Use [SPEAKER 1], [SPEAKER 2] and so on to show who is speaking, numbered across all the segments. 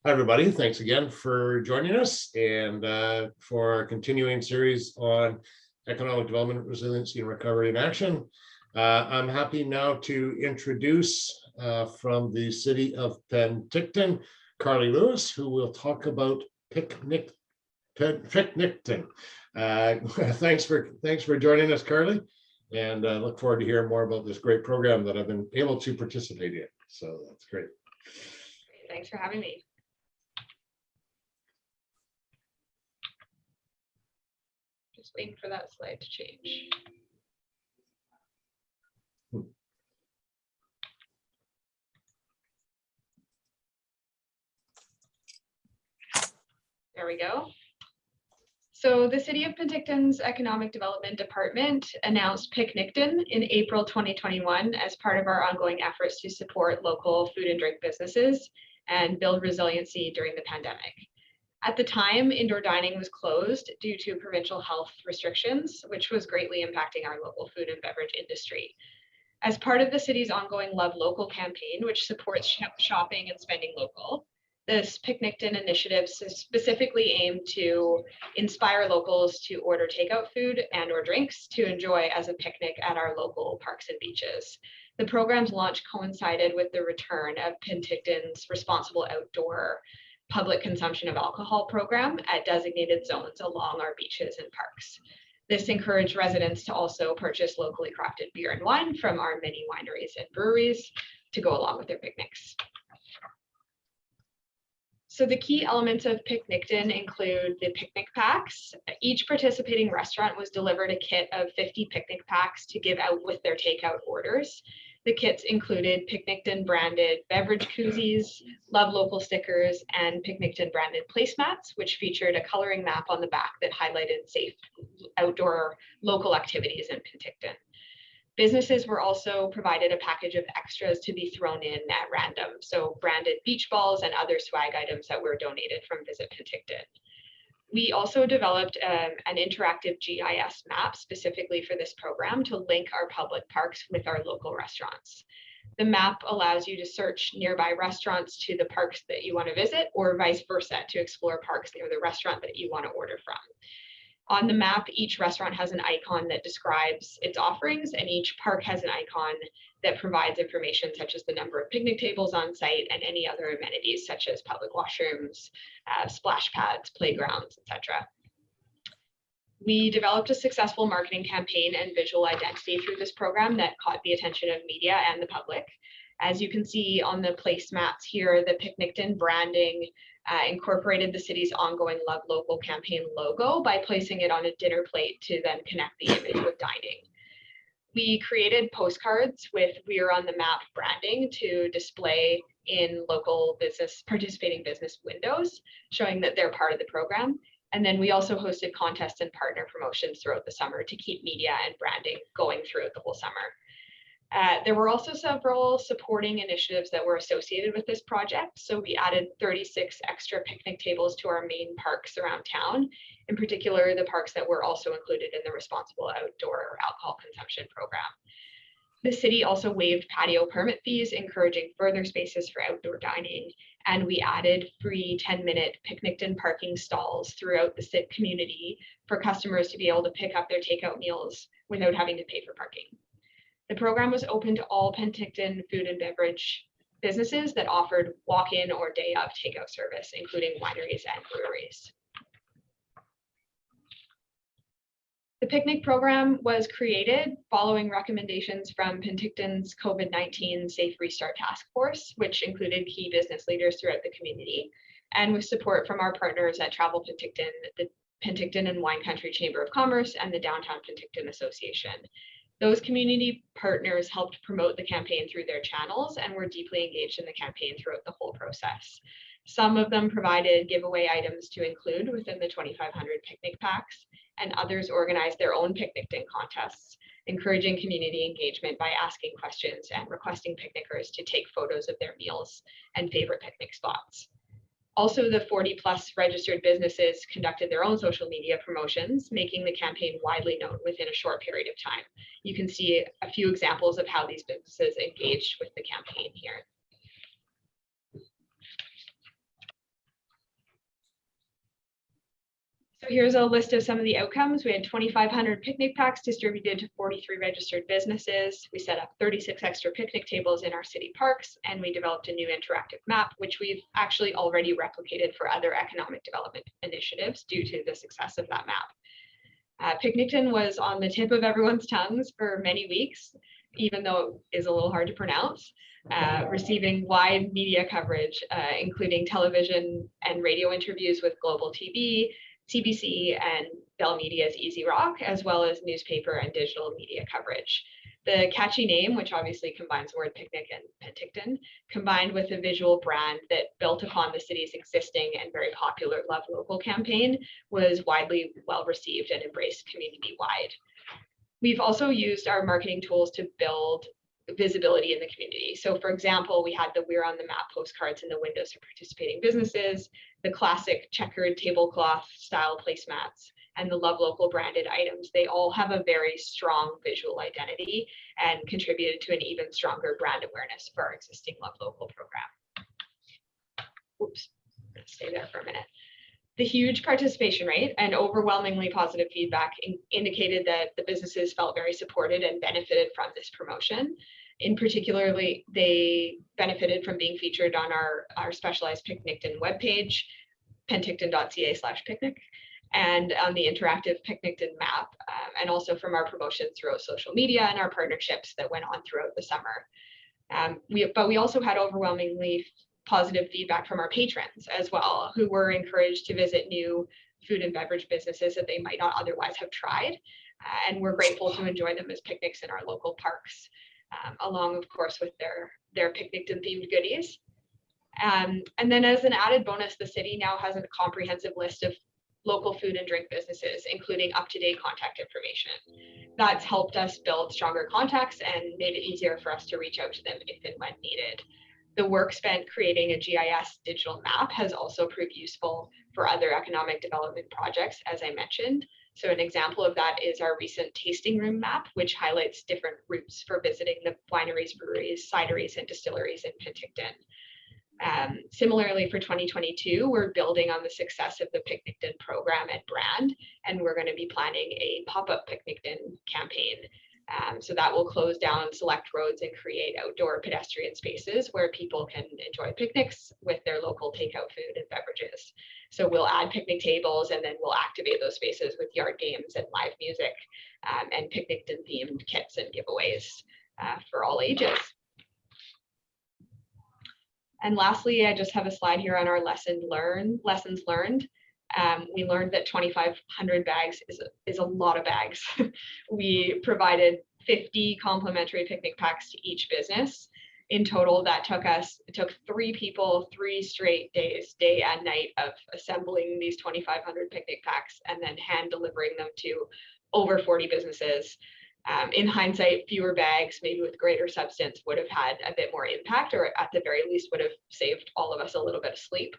[SPEAKER 1] Hi, everybody. Thanks again for joining us and for our continuing series on economic development, resiliency, and recovery in action. I'm happy now to introduce from the city of Penticton, Carly Lewis, who will talk about Picnicton. Thanks for joining us, Carly, and look forward to hearing more about this great program that I've been able to participate in. So that's great.
[SPEAKER 2] Thanks for having me. Just waiting for that slide to change. There we go. So the City of Penticton's Economic Development Department announced Picnicton in April 2021 as part of our ongoing efforts to support local food and drink businesses and build resiliency during the pandemic. At the time, indoor dining was closed due to provincial health restrictions, which was greatly impacting our local food and beverage industry. As part of the city's ongoing Love Local campaign, which supports shopping and spending local, this Picnicton initiative specifically aimed to inspire locals to order takeout food and or drinks to enjoy as a picnic at our local parks and beaches. The program's launch coincided with the return of Penticton's responsible outdoor public consumption of alcohol program at designated zones along our beaches and parks. This encouraged residents to also purchase locally crafted beer and wine from our many wineries and breweries to go along with their picnics. So the key elements of Picnicton include the picnic packs. Each participating restaurant was delivered a kit of 50 picnic packs to give out with their takeout orders. The kits included Picnicton branded beverage koozies, Love Local stickers, and Picnicton branded placemats, which featured a coloring map on the back that highlighted safe outdoor local activities in Penticton. Businesses were also provided a package of extras to be thrown in at random, so branded beach balls and other swag items that were donated from Visit Penticton. We also developed an interactive GIS map specifically for this program to link our public parks with our local restaurants. The map allows you to search nearby restaurants to the parks that you want to visit, or vice versa, to explore parks near the restaurant that you want to order from. On the map, each restaurant has an icon that describes its offerings, and each park has an icon that provides information such as the number of picnic tables on site and any other amenities such as public washrooms, splash pads, playgrounds, etc. We developed a successful marketing campaign and visual identity through this program that caught the attention of media and the public. As you can see on the placemats here, the Picnicton branding incorporated the city's ongoing Love Local campaign logo by placing it on a dinner plate to then connect the image with dining. We created postcards with "We're on the Map" branding to display in local participating business windows, showing that they're part of the program. And then we also hosted contests and partner promotions throughout the summer to keep media and branding going throughout the whole summer. There were also several supporting initiatives that were associated with this project. So we added 36 extra picnic tables to our main parks around town, in particular the parks that were also included in the responsible outdoor alcohol consumption program. The city also waived patio permit fees, encouraging further spaces for outdoor dining, and we added free 10-minute Picnicton parking stalls throughout the community for customers to be able to pick up their takeout meals without having to pay for parking. The program was open to all Penticton food and beverage businesses that offered walk-in or day-of takeout service, including wineries and breweries. The picnic program was created following recommendations from Penticton's COVID-19 Safe Restart Task Force, which included key business leaders throughout the community, and with support from our partners at Travel Penticton, the Penticton and Wine Country Chamber of Commerce, and the Downtown Penticton Association. Those community partners helped promote the campaign through their channels and were deeply engaged in the campaign throughout the whole process. Some of them provided giveaway items to include within the 2,500 picnic packs, and others organized their own Picnicton contests, encouraging community engagement by asking questions and requesting picnickers to take photos of their meals and favorite picnic spots. Also, the 40+ registered businesses conducted their own social media promotions, making the campaign widely known within a short period of time. You can see a few examples of how these businesses engaged with the campaign here. So here's a list of some of the outcomes. We had 2,500 picnic packs distributed to 43 registered businesses. We set up 36 extra picnic tables in our city parks, and we developed a new interactive map, which we've actually already replicated for other economic development initiatives due to the success of that map. Picnicton was on the tip of everyone's tongues for many weeks, even though it is a little hard to pronounce, receiving wide media coverage, including television and radio interviews with Global TV, CBC, and Bell Media's Easy Rock, as well as newspaper and digital media coverage. The catchy name, which obviously combines the word picnic and Penticton, combined with a visual brand that built upon the city's existing and very popular Love Local campaign, was widely well received and embraced community-wide. We've also used our marketing tools to build visibility in the community. So for example, we had the We're on the Map postcards in the windows of participating businesses, the classic checkered tablecloth style placemats, and the Love Local branded items. They all have a very strong visual identity and contributed to an even stronger brand awareness for our existing Love Local program. Oops, I'm gonna stay there for a minute. The huge participation rate and overwhelmingly positive feedback indicated that the businesses felt very supported and benefited from this promotion. In particularly, they benefited from being featured on our specialized Picnicton webpage, penticton.ca/picnic, and on the interactive Picnicton map, and also from our promotions throughout social media and our partnerships that went on throughout the summer. But we also had overwhelmingly positive feedback from our patrons as well, who were encouraged to visit new food and beverage businesses that they might not otherwise have tried. And we're grateful to enjoy them as picnics in our local parks, along, of course, with their Picnicton themed goodies. And then as an added bonus, the city now has a comprehensive list of local food and drink businesses, including up-to-date contact information. That's helped us build stronger contacts and made it easier for us to reach out to them if and when needed. The work spent creating a GIS digital map has also proved useful for other economic development projects, as I mentioned. So an example of that is our recent tasting room map, which highlights different routes for visiting the wineries, breweries, cideries, and distilleries in Penticton. Similarly, for 2022, we're building on the success of the Picnicton program and brand, and we're going to be planning a pop-up Picnicton campaign. So that will close down select roads and create outdoor pedestrian spaces where people can enjoy picnics with their local takeout food and beverages. So we'll add picnic tables, and then we'll activate those spaces with yard games and live music, and Picnicton themed kits and giveaways for all ages. And lastly, I just have a slide here on our lessons learned. We learned that 2,500 bags is a lot of bags. We provided 50 complimentary picnic packs to each business. In total, it took 3 people, 3 straight days, day and night, of assembling these 2,500 picnic packs and then hand delivering them to over 40 businesses. In hindsight, fewer bags, maybe with greater substance, would have had a bit more impact, or at the very least would have saved all of us a little bit of sleep.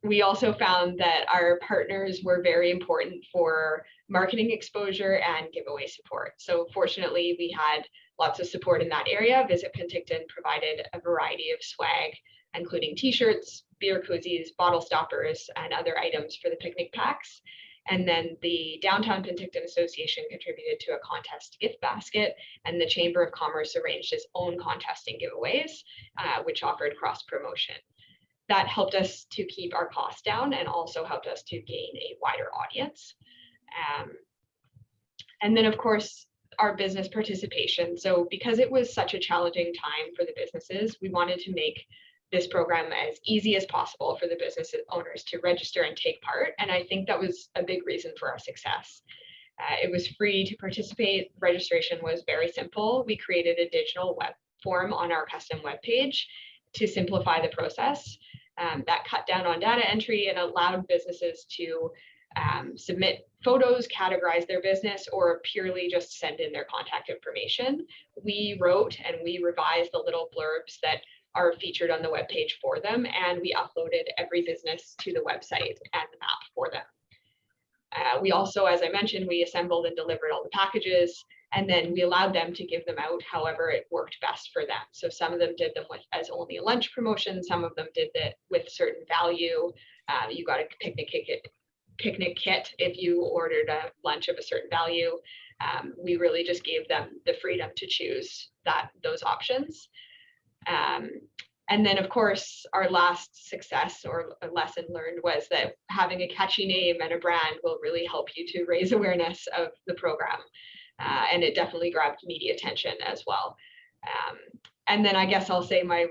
[SPEAKER 2] We also found that our partners were very important for marketing exposure and giveaway support. So fortunately, we had lots of support in that area. Visit Penticton provided a variety of swag, including t-shirts, beer koozies, bottle stoppers, and other items for the picnic packs. And then the Downtown Penticton Association contributed to a contest gift basket, and the Chamber of Commerce arranged its own contest and giveaways, which offered cross promotion. That helped us to keep our costs down and also helped us to gain a wider audience. And then, of course, our business participation. So because it was such a challenging time for the businesses, we wanted to make this program as easy as possible for the business owners to register and take part. And I think that was a big reason for our success. It was free to participate. Registration was very simple. We created a digital web form on our custom webpage to simplify the process. That cut down on data entry and allowed businesses to submit photos, categorize their business, or purely just send in their contact information. We wrote and we revised the little blurbs that are featured on the webpage for them, and we uploaded every business to the website and the map for them. We also, as I mentioned, we assembled and delivered all the packages, and then we allowed them to give them out however it worked best for them. So some of them did them as only a lunch promotion, some of them did that with certain value. You got a picnic picnic kit if you ordered a lunch of a certain value. We really just gave them the freedom to choose those options. And then, of course, our last success or a lesson learned was that having a catchy name and a brand will really help you to raise awareness of the program. And it definitely grabbed media attention as well. And then I guess I'll say my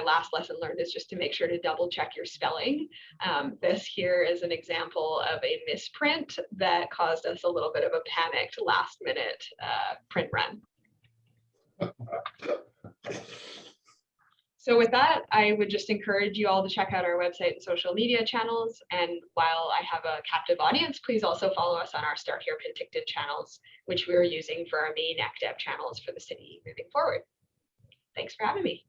[SPEAKER 2] last lesson learned is just to make sure to double check your spelling. This here is an example of a misprint that caused us a little bit of a panicked last minute print run. So with that, I would just encourage you all to check out our website and social media channels. And while I have a captive audience, please also follow us on our Start Here Penticton channels, which we're using for our main ACDEV channels for the city moving forward. Thanks for having me.